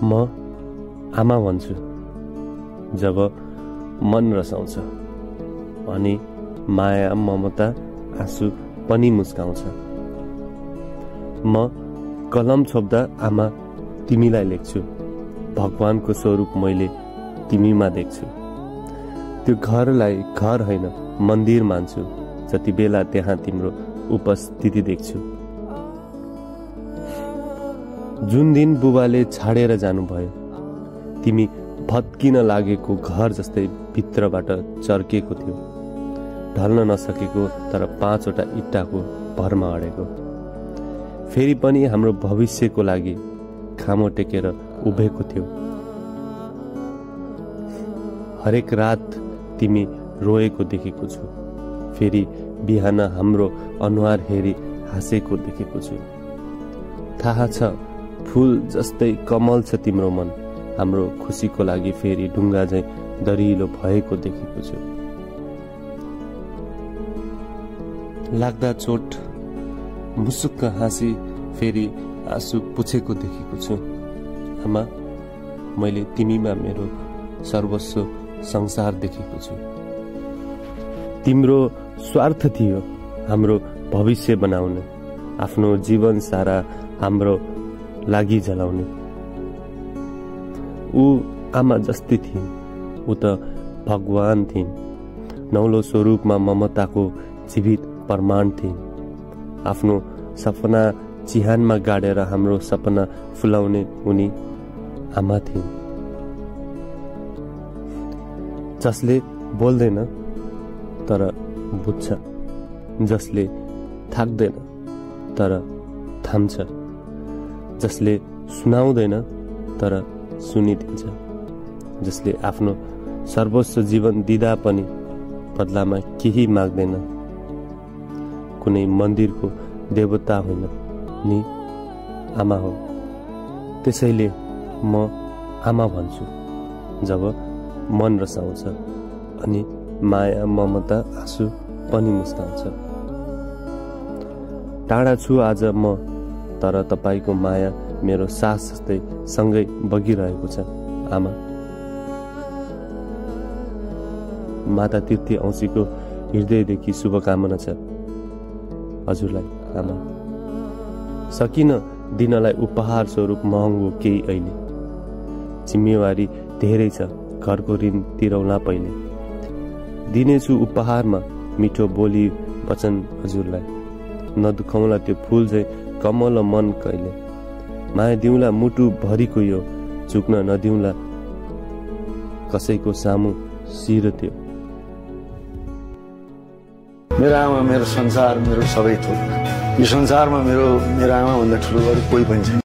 म आमा भन्छु जब मन रसाउँछ अनि माया ममता आँसु पनि मुस्काउँछ। म कलम छोप्दा आमा तिमीलाई लेख्छु, भगवानको स्वरूप मैले तिमीमा देख्छु। त्यो घरलाई घर होइन मन्दिर मान्छु, जति बेला त्यहाँ तिम्रो उपस्थिति देख्छु। जुन दिन बुबाले छाडेर जानुभयो, तिमी भत्किन लागेको घर जस्तै भित्रबाट चर्केको थियो, ढल्न नसकेको तर 5 वटा इट्टाको भरमा अडेको। फेरि पनि हाम्रो भविष्यको लागि खामो टेकेर उभिएको थियो। हरेक रात तिमी रोएको देखेको छु, फेरि बिहान हाम्रो अनुहार हेरी हाँसेको देखेको छु। थाहा छ फूल जस्तै कमल छ तिम्रो मन, हाम्रो खुसीको लागि फेरि ढुङ्गा झैं दरिलो भएको देखेको छु। लाग्दा चोट मुसुक्क हाँसी फेरि आँसु पुछेको देखेको छु। आमा, मैले तिमीमा मेरो सर्वस्व संसार देखेको छु। तिम्रो स्वार्थ थियो हाम्रो भविष्य बनाउने, आफ्नो जीवन सारा हाम्रो लागि जलाउने। ऊ आमा जस्तै थिइन्, ऊ त भगवान थिइन्, नौलो स्वरूपमा ममताको जीवित प्रमाण थिइन्। आफ्नो सपना चिहानमा गाडेर हाम्रो सपना फुलाउने उनी आमा थिइन्। जसले बोल्दैन तर बुझ्छ, जसले थाक्दैन तर थाम्छ, जसले सुनाउँदैन तर सुनिदिन्छ, जसले आफ्नो सर्वस्व जीवन दिँदा पनि बदलामा केही माग्दैन। कुनै मन्दिरको देवता होइन नि आमा हो। त्यसैले म आमा भन्छु जब मन रसाउँछ अनि माया ममता आँसु पनि मुस्काउँछ। टाढा छु आज म, तर तपाईको माया मेरो सास जस्तै सँगै बगिरहेको छ आमा। माता तीर्थी औँसीको हृदयदेखि शुभकामना छ हजुरलाई आमा। सकिन दिनलाई उपहार स्वरूप महँगो केही अहिले, जिम्मेवारी धेरै छ घरको ऋण तिरौला पहिले। दिनेछु उपहारमा मिठो बोली वचन हजुरलाई, नदुखाउला त्यो फूल झैं कमल मन कहिले। माया दिउँला मुटु भरिको यो, झुक्न नदिउँला कसैको सामु शिर त्यो। मेरो आमा मेरो संसार, मेरो सबै थोक। यो संसारमा मेरो आमा भन्दा ठुलो अरू कोही पनि छैन।